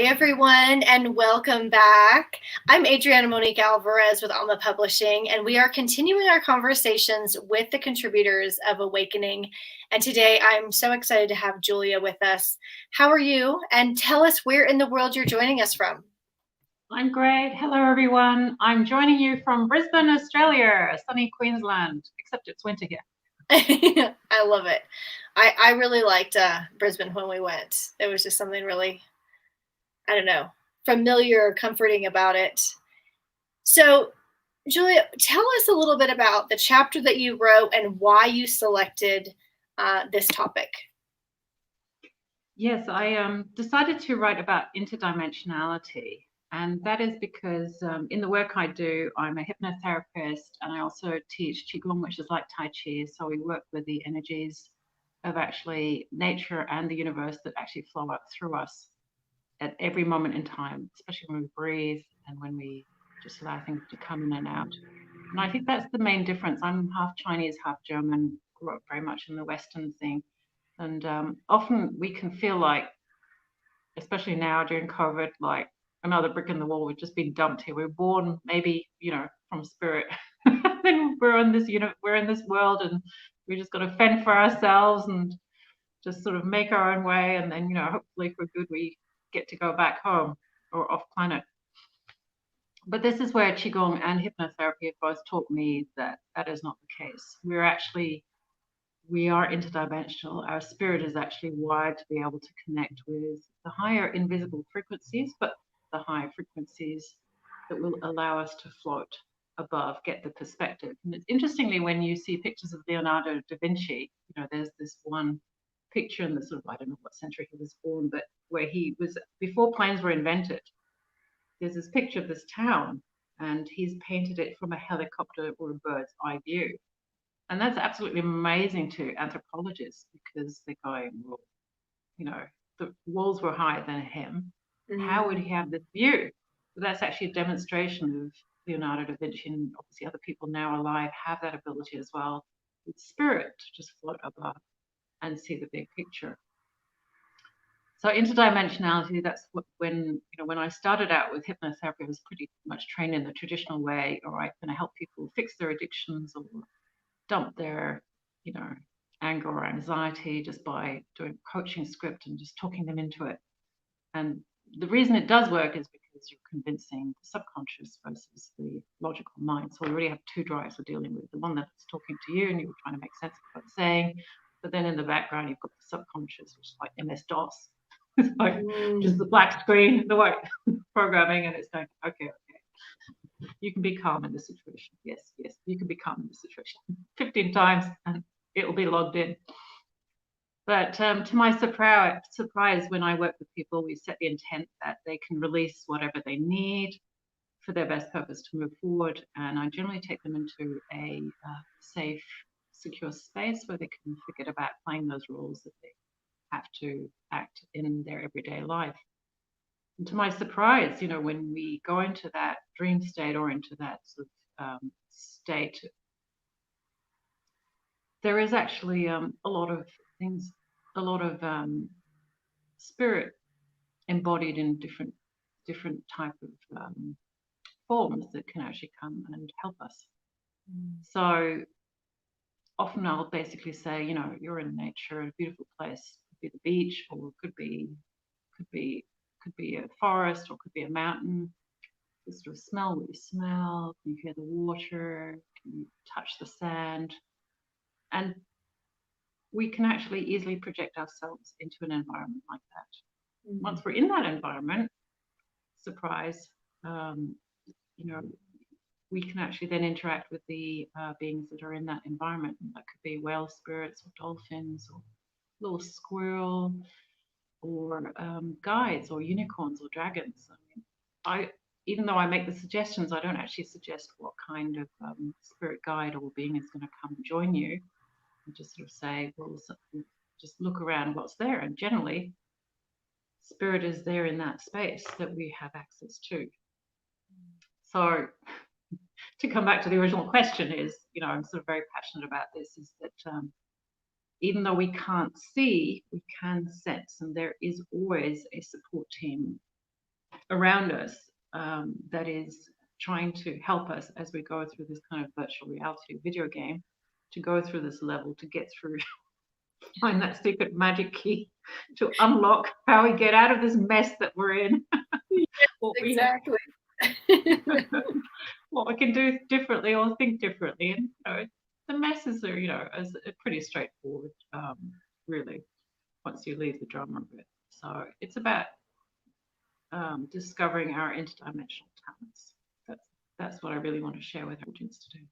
everyone, and welcome back. I'm Adriana Monique Alvarez with Alma Publishing, and we are continuing our conversations with the contributors of Awakening. And today I'm so excited to have Julia with us. How are you? And tell us where in the world you're joining us from. I'm great. Hello, everyone. I'm joining you from Brisbane, Australia, sunny Queensland, except it's winter here. I love it. I really liked Brisbane when we went. It was just something really, I don't know, familiar, comforting about it. So, Julia, tell us a little bit about the chapter that you wrote and why you selected this topic. Yes, I decided to write about interdimensionality. And that is because in the work I do, I'm a hypnotherapist and I also teach Qigong, which is like Tai Chi. So we work with the energies of actually nature and the universe that actually flow up through us at every moment in time, especially when we breathe and when we just allow things to come in and out. And I think that's the main difference. I'm half Chinese, half German, grew up very much in the Western thing. And often we can feel like, especially now during COVID, like another brick in the wall. We've just been dumped here. We're born maybe, from spirit. Then we're in this world and we just got to fend for ourselves and just sort of make our own way. And then, hopefully if we're good, we get to go back home or off planet. But this is where Qigong and hypnotherapy have both taught me that that is not the case. We are interdimensional. Our spirit is actually wired to be able to connect with the higher invisible frequencies, but the higher frequencies that will allow us to float above, get the perspective. And it's interestingly, when you see pictures of Leonardo da Vinci, there's this one picture in the sort of, I don't know what century he was born, but where he was, before planes were invented, there's this picture of this town and he's painted it from a helicopter or a bird's eye view. And that's absolutely amazing to anthropologists because they're going, well, the walls were higher than him. How would he have this view? But that's actually a demonstration of Leonardo da Vinci, and obviously other people now alive have that ability as well, with spirit to just float above and see the big picture. So interdimensionality, that's when I started out with hypnotherapy, I was pretty much trained in the traditional way. All right, going to help people fix their addictions or dump their, anger or anxiety just by doing coaching script and just talking them into it. And the reason it does work is because you're convincing the subconscious versus the logical mind. So we already have two drives we're dealing with. The one that's talking to you and you're trying to make sense of what it's saying. But then in the background, you've got the subconscious, which is like MS-DOS. It's like just the black screen, the white programming, and it's going, okay. You can be calm in this situation. Yes, you can be calm in this situation 15 times and it will be logged in. But to my surprise, when I work with people, we set the intent that they can release whatever they need for their best purpose to move forward. And I generally take them into a safe, secure space where they can forget about playing those roles that they have to act in their everyday life. And to my surprise, when we go into that dream state or into that sort of state, there is actually a lot of things, a lot of spirit embodied in different type of forms that can actually come and help us. So often I'll basically say, you're in nature, a beautiful place, could be the beach, or could be a forest, or could be a mountain. You sort of smell what you smell. Can you hear the water? Can you touch the sand? And we can actually easily project ourselves into an environment like that. Once we're in that environment, surprise, we can actually then interact with the beings that are in that environment. That could be whale spirits or dolphins or little squirrel or guides or unicorns or dragons. Even though I make the suggestions, I don't actually suggest what kind of spirit guide or being is going to come and join you. I just sort of say, well, just look around what's there. And generally, spirit is there in that space that we have access to. So to come back to the original question is, I'm sort of very passionate about this, is that even though we can't see, we can sense, and there is always a support team around us that is trying to help us as we go through this kind of virtual reality video game, to go through this level, to get through, find that secret magic key to unlock how we get out of this mess that we're in. Yes, exactly. What we can do differently or think differently. And the messes are, as pretty straightforward, really, once you leave the drama of it. So it's about discovering our interdimensional talents. That's what I really want to share with our audience today.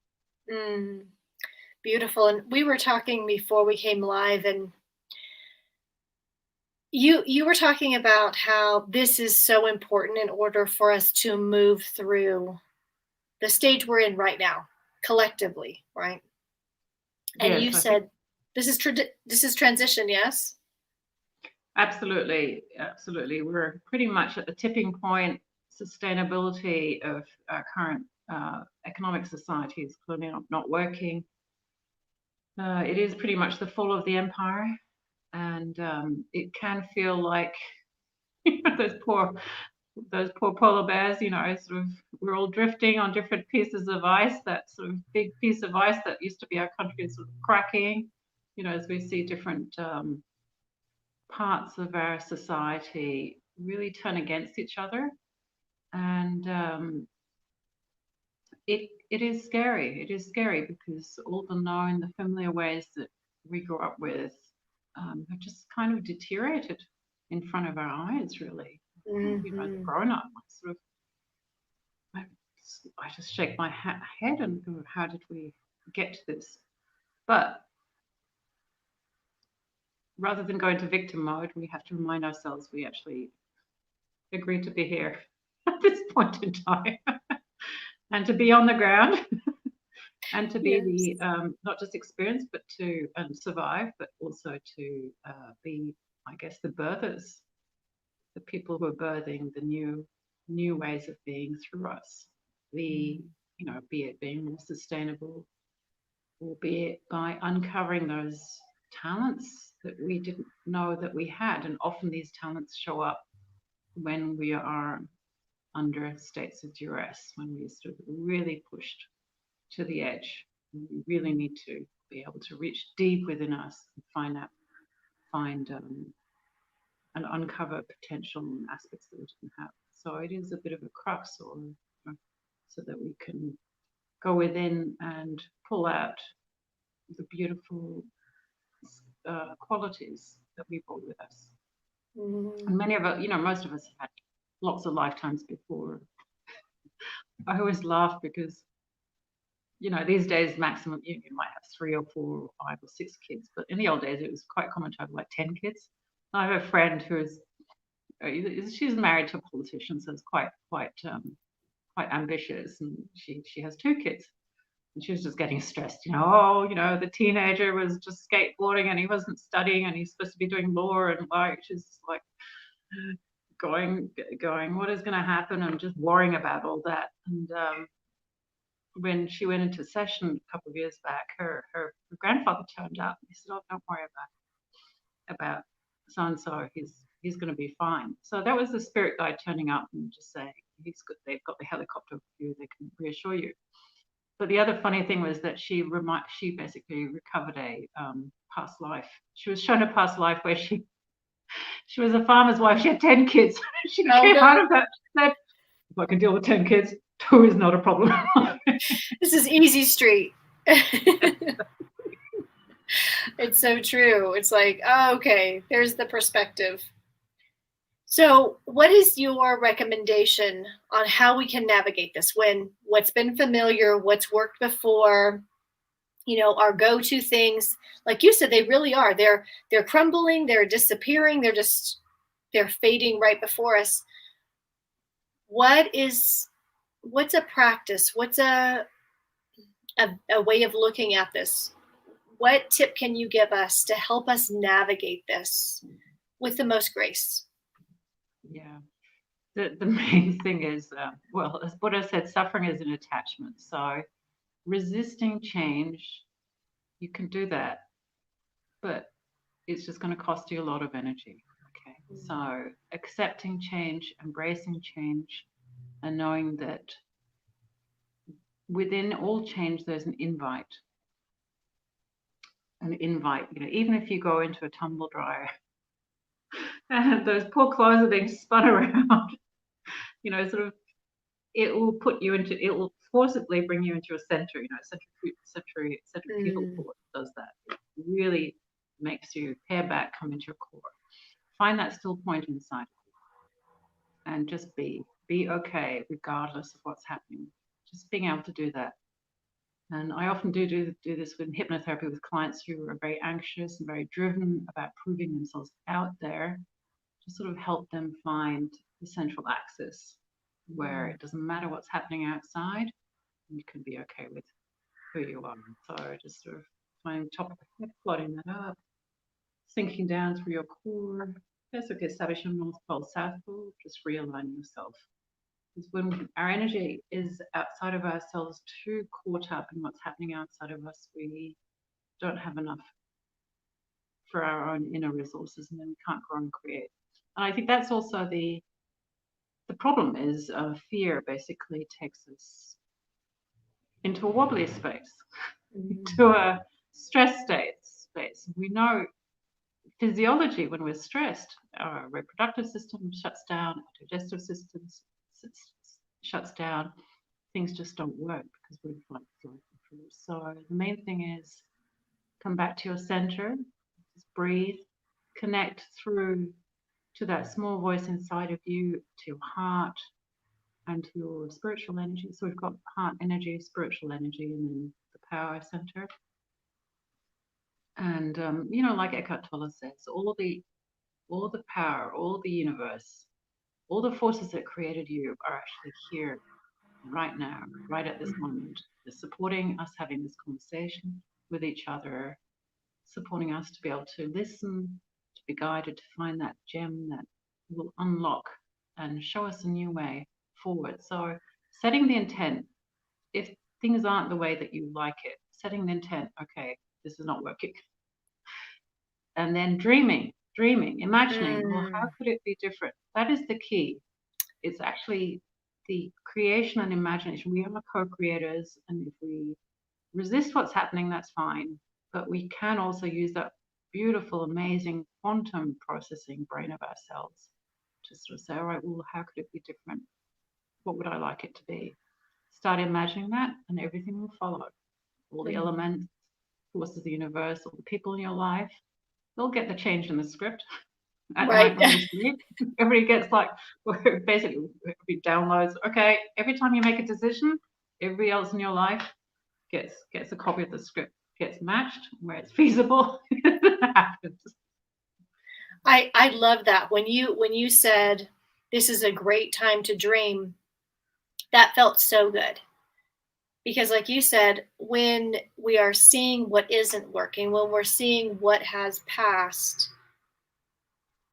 Beautiful. And we were talking before we came live, and you were talking about how this is so important in order for us to move through the stage we're in right now, collectively, right? And yes, you said this is transition, yes? Absolutely. We're pretty much at the tipping point. Sustainability of our current economic society is clearly not working. It is pretty much the fall of the empire, and it can feel like those poor polar bears. Sort of we're all drifting on different pieces of ice. That sort of big piece of ice that used to be our country is sort of cracking. As we see different parts of our society really turn against each other, and it is scary. It is scary because all the known, the familiar ways that we grew up with have just kind of deteriorated in front of our eyes, really. As a grown up, I just shake my head and go, how did we get to this? But rather than go into victim mode, we have to remind ourselves we actually agreed to be here at this point in time and to be on the ground and to be the not just experienced, but to survive, but also to be, I guess, the birthers, the people who are birthing the new ways of being through us. Be it being more sustainable, or be it by uncovering those talents that we didn't know that we had. And often these talents show up when we are under states of duress, when we're sort of really pushed to the edge. We really need to be able to reach deep within us and find and uncover potential aspects that we didn't have. So it is a bit of a crux, or so that we can go within and pull out the beautiful qualities that we brought with us. And many of us, most of us have had lots of lifetimes before. I always laugh because, these days maximum you might have 3 or 4 or 5 or 6 kids, but in the old days it was quite common to have like 10 kids. I have a friend who's she's married to a politician, so it's quite ambitious, and she has 2 kids. And she was just getting stressed, the teenager was just skateboarding and he wasn't studying and he's supposed to be doing law, and she's like going, what is going to happen, and just worrying about all that. And when she went into session a couple of years back, her grandfather turned up. He said, "Oh, don't worry about so and so. He's going to be fine." So that was the spirit guide turning up and just saying, "He's good. They've got the helicopter view. They can reassure you." But the other funny thing was that she basically recovered a past life. She was shown a past life where she was a farmer's wife. She had 10 kids. She came out of that. She said, "If I can deal with 10 kids, 2 is not a problem." This is easy street. It's so true. It's like, oh, okay, there's the perspective. So what is your recommendation on how we can navigate this, when what's been familiar, what's worked before, our go-to things, like you said, they really are. They're crumbling, they're disappearing, they're fading right before us. What's a practice? What's a way of looking at this? What tip can you give us to help us navigate this with the most grace? Yeah. The main thing is, as Buddha said, suffering is an attachment. So resisting change, you can do that, but it's just going to cost you a lot of energy. Okay. So accepting change, embracing change, and knowing that within all change, there's an invite. Even if you go into a tumble dryer and those poor clothes are being spun around, sort of, it will forcibly bring you into a center, centrifugal force does that. It really makes you pare back, come into your core. Find that still point inside of you and just be okay regardless of what's happening. Just being able to do that. And I often do this with hypnotherapy with clients who are very anxious and very driven about proving themselves out there, to sort of help them find the central axis where it doesn't matter what's happening outside, you can be okay with who you are. So just sort of finding top of the head, floating that up, sinking down through your core. First, establish your North Pole, South Pole, just realign yourself. Because when our energy is outside of ourselves, too caught up in what's happening outside of us, we don't have enough for our own inner resources, and then we can't grow and create. And I think that's also the problem is fear basically takes us into a wobbly space, into a stress space. We know physiology, when we're stressed, our reproductive system shuts down, our digestive system shuts down. Things just don't work because we're like floating through. So the main thing is come back to your center, just breathe, connect through to that small voice inside of you, to your heart, and to your spiritual energy. So we've got heart energy, spiritual energy, and then the power center. And like Eckhart Tolle says, all the power, all the universe, all the forces that created you are actually here right now, right at this moment. They're supporting us having this conversation with each other, supporting us to be able to listen, to be guided, to find that gem that will unlock and show us a new way forward. So setting the intent, if things aren't the way that you like it, setting the intent, okay, this is not working. And then dreaming, imagining, well, how could it be different? That is the key. It's actually the creation and imagination. We are co-creators, and if we resist what's happening, that's fine. But we can also use that beautiful, amazing quantum processing brain of ourselves to sort of say, all right, well, how could it be different? What would I like it to be? Start imagining that, and everything will follow. All the elements, forces of the universe, all the people in your life, they'll get the change in the script at night when you sleep. Everybody gets basically everybody downloads. Okay, every time you make a decision, everybody else in your life gets a copy of the script, gets matched where it's feasible. It happens. I love that. When you said this is a great time to dream, that felt so good. Because like you said, when we are seeing what isn't working, when we're seeing what has passed,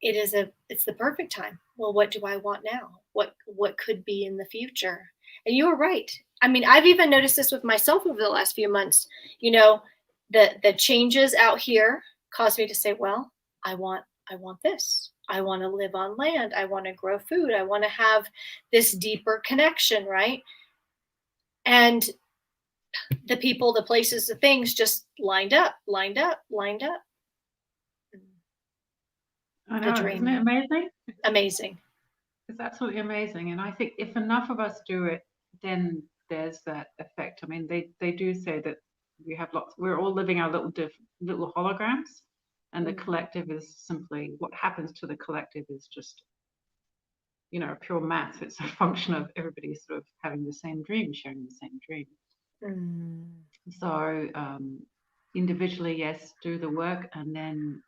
it's the perfect time. Well, what do I want now? What could be in the future? And you were right. I mean, I've even noticed this with myself over the last few months. The changes out here caused me to say, well, I want this. I want to live on land. I want to grow food. I want to have this deeper connection, right? And the people, the places, the things just lined up. I know, isn't it amazing? Amazing. It's absolutely amazing. And I think if enough of us do it, then there's that effect. I mean, they do say that we're all living our little holograms, and the collective is simply, what happens to the collective is just, pure math. It's a function of everybody sort of having the same dream, sharing the same dream. So individually, yes, do the work, and then,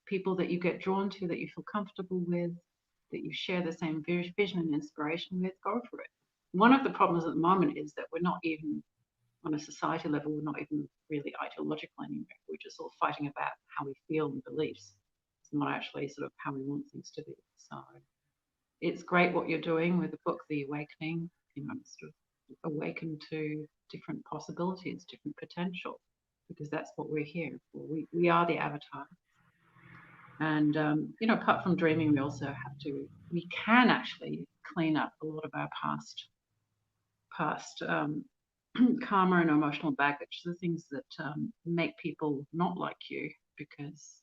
people that you get drawn to, that you feel comfortable with, that you share the same vision and inspiration with, go for it. One of the problems at the moment is that we're not even, on a society level, we're not even really ideological anymore. We're just all fighting about how we feel and beliefs. It's not actually sort of how we want things to be. So it's great what you're doing with the book, The Awakening, sort of awaken to different possibilities, different potential, because that's what we're here for. We are the avatar. And apart from dreaming, we can actually clean up a lot of our past karma and emotional baggage, the things that make people not like you, because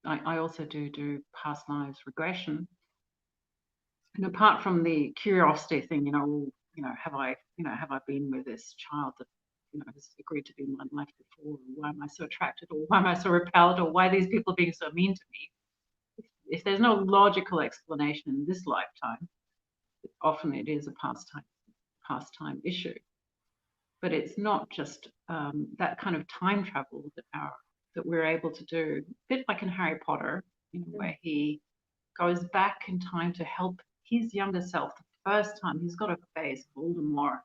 I also do past lives regression. And apart from the curiosity thing, have I been with this child that has agreed to be in my life before? Or why am I so attracted? Or why am I so repelled? Or why are these people being so mean to me? If there's no logical explanation in this lifetime, often it is a pastime issue. But it's not just that kind of time travel that we're able to do, a bit like in Harry Potter, where he goes back in time to help his younger self the first time. He's got to face Voldemort,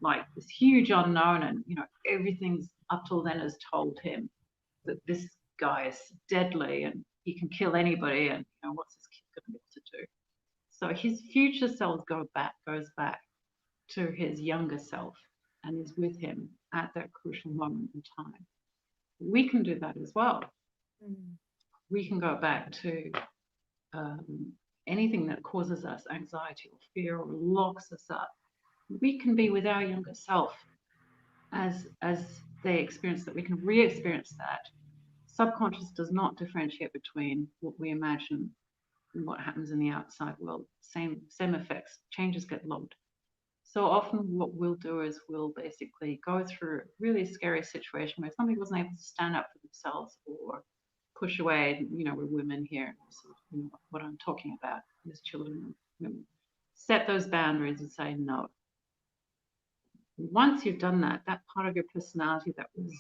like this huge unknown, and everything's up till then has told him that this guy is deadly and he can kill anybody, and what's this kid going to be able to do? So his future self goes back to his younger self and is with him at that crucial moment in time. We can do that as well. We can go back to anything that causes us anxiety or fear or locks us up. We can be with our younger self as they experience that. We can re-experience that. Subconscious does not differentiate between what we imagine and what happens in the outside world. Same effects. Changes get logged. So often what we'll do is we'll basically go through a really scary situation where somebody wasn't able to stand up for themselves or push away. We're women here, so what I'm talking about is children and women. Set those boundaries and say no. Once you've done that, that part of your personality that was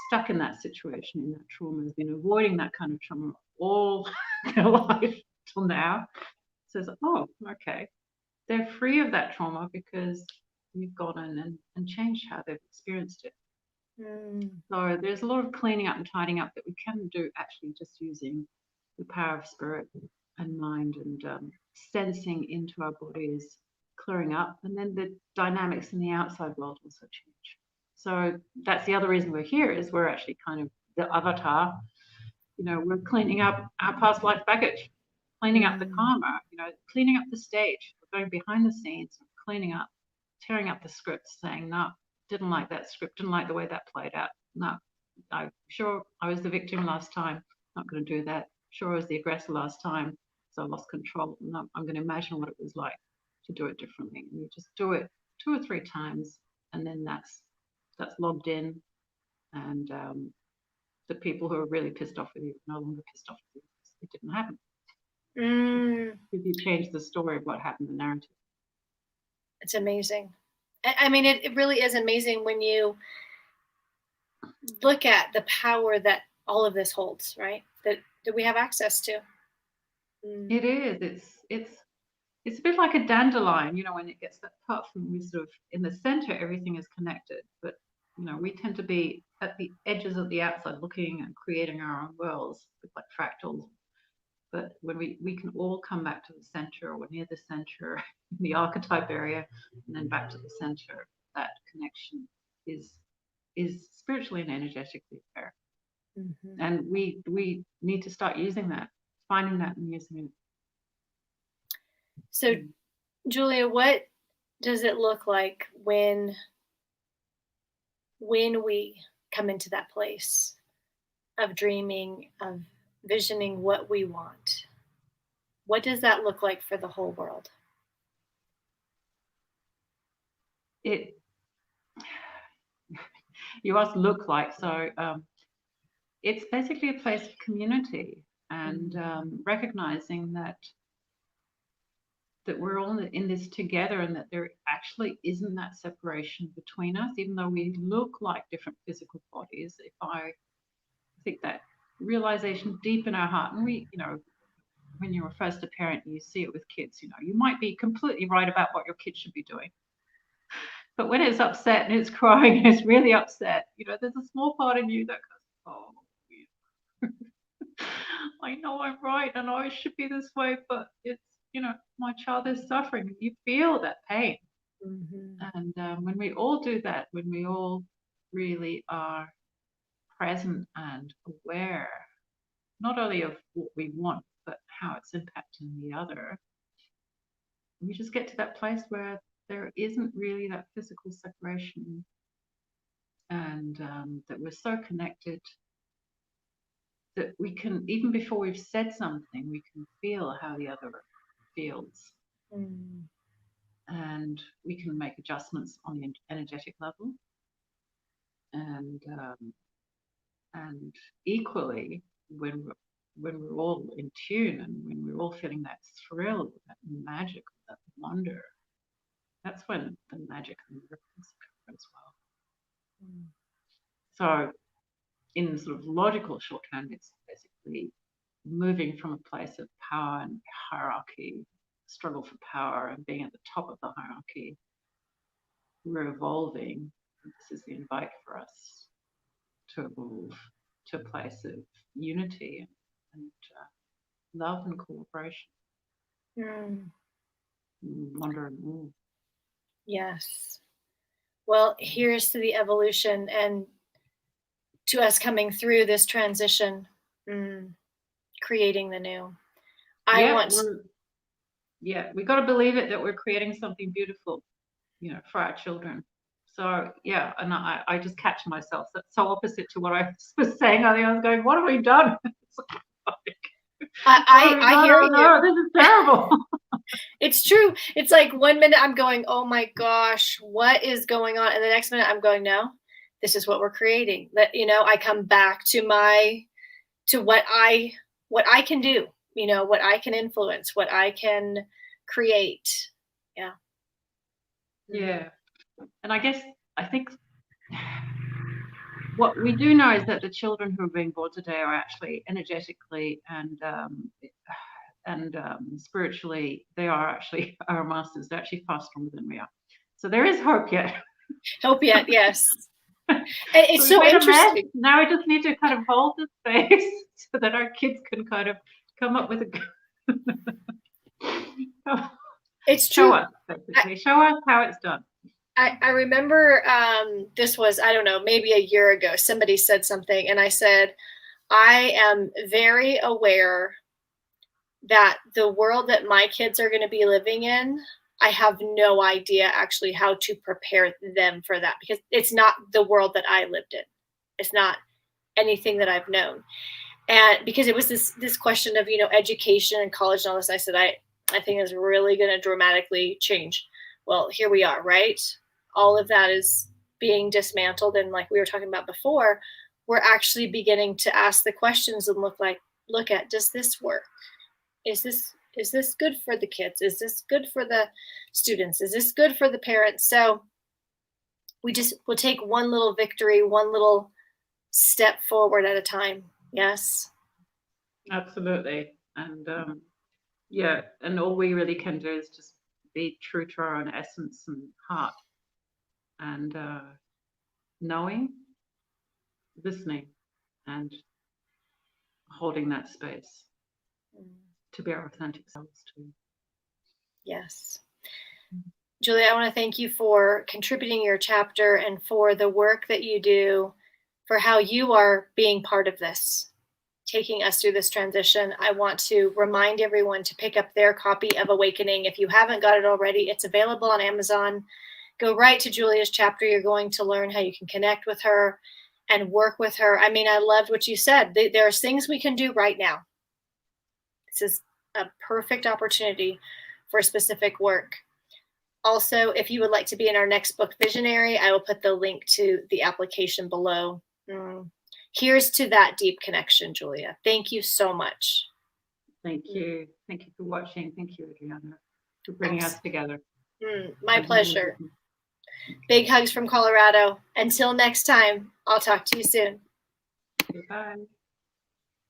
stuck in that situation, in that trauma, has been avoiding that kind of trauma all their life till now, says, oh, okay. They're free of that trauma because you've gone in and changed how they've experienced it. So there's a lot of cleaning up and tidying up that we can do actually just using the power of spirit and mind and sensing into our bodies, clearing up, and then the dynamics in the outside world also change. So that's the other reason we're here, is we're actually kind of the avatar. We're cleaning up our past life baggage, cleaning up the karma, cleaning up the stage. We're going behind the scenes, cleaning up, tearing up the scripts, saying, no, didn't like that script, didn't like the way that played out. No, I'm sure I was the victim last time, not going to do that. Sure, I was the aggressor last time, so I lost control. No, I'm going to imagine what it was like to do it differently. And you just do it 2 or 3 times, and then that's logged in, and the people who are really pissed off with you are no longer pissed off with you. It didn't happen. If you change the story of what happened, the narrative. It's amazing. I mean, it really is amazing when you look at the power that all of this holds, right? That we have access to. It is. It's a bit like a dandelion, when it gets that part from we sort of in the center, everything is connected. But we tend to be at the edges of the outside, looking and creating our own worlds, like fractals. But when we can all come back to the center, or near the center, in the archetype area, and then back to the center, that connection is spiritually and energetically there. And we need to start using that, finding that and using it. So, Julia, what does it look like when we come into that place of dreaming, of visioning what we want? What does that look like for the whole world? You asked look like, so it's basically a place of community and recognizing that we're all in this together, and that there actually isn't that separation between us, even though we look like different physical bodies. If I think that realization deep in our heart, and we, when you're first a parent, you see it with kids, you might be completely right about what your kid should be doing. But when it's upset and it's crying and it's really upset, there's a small part in you that goes, oh, I know I'm right and I should be this way, but it's, my child is suffering. You feel that pain. And when we all do that, when we all really are present and aware, not only of what we want, but how it's impacting the other, we just get to that place where there isn't really that physical separation, and that we're so connected that we can, even before we've said something, we can feel how the other feels. And we can make adjustments on the energetic level. And equally, when we're all in tune and when we're all feeling that thrill, that magic, that wonder, that's when the magic and miracles occur as well. So in sort of logical shorthand, it's basically moving from a place of power and hierarchy, struggle for power and being at the top of the hierarchy. We're evolving. This is the invite for us to evolve to a place of unity and love and cooperation. Wonder and awe. Yes. Well, here's to the evolution and to us coming through this transition, creating the new. We got to believe it, that we're creating something beautiful, for our children. So yeah, and I just catch myself. That's so opposite to what I was saying. I was going, what have we done? I hear you. No, this is terrible. It's true. It's like 1 minute I'm going, oh my gosh, what is going on? And the next minute I'm going, no, this is what we're creating. That, I come back to what I can do, what I can influence, what I can create. Yeah. Yeah. And I think what we do know is that the children who are being born today are actually energetically and spiritually, they are actually our masters. They're actually far stronger than we are. So there is hope yet. Hope yet, yes. It's so interesting. Now we just need to kind of hold the space so that our kids can kind of come up with it's true. Show us, basically. Show us how it's done. I remember this was, I don't know, maybe a year ago, somebody said something and I said, I am very aware that the world that my kids are going to be living in, I have no idea actually how to prepare them for that, because it's not the world that I lived in. It's not anything that I've known. And because it was this question of, education and college and all this, I said, I think it's really going to dramatically change. Well, here we are, right? All of that is being dismantled. And like we were talking about before, we're actually beginning to ask the questions and look at, does this work? Is this good for the kids? Is this good for the students? Is this good for the parents? So we'll take one little victory, one little step forward at a time. Yes. Absolutely. And and all we really can do is just be true to our own essence and heart, and knowing, listening, and holding that space to be our authentic selves too. Yes. Julia, I want to thank you for contributing your chapter and for the work that you do, for how you are being part of this, taking us through this transition. I want to remind everyone to pick up their copy of Awakening. If you haven't got it already, it's available on Amazon. Go right to Julia's chapter. You're going to learn how you can connect with her and work with her. I mean, I loved what you said. There's things we can do right now. This is a perfect opportunity for specific work. Also, if you would like to be in our next book, Visionary, I will put the link to the application below. Here's to that deep connection, Julia. Thank you so much. Thank you. Thank you for watching. Thank you, Adriana, for bringing us together. My pleasure. Big hugs from Colorado. Until next time, I'll talk to you soon. Goodbye.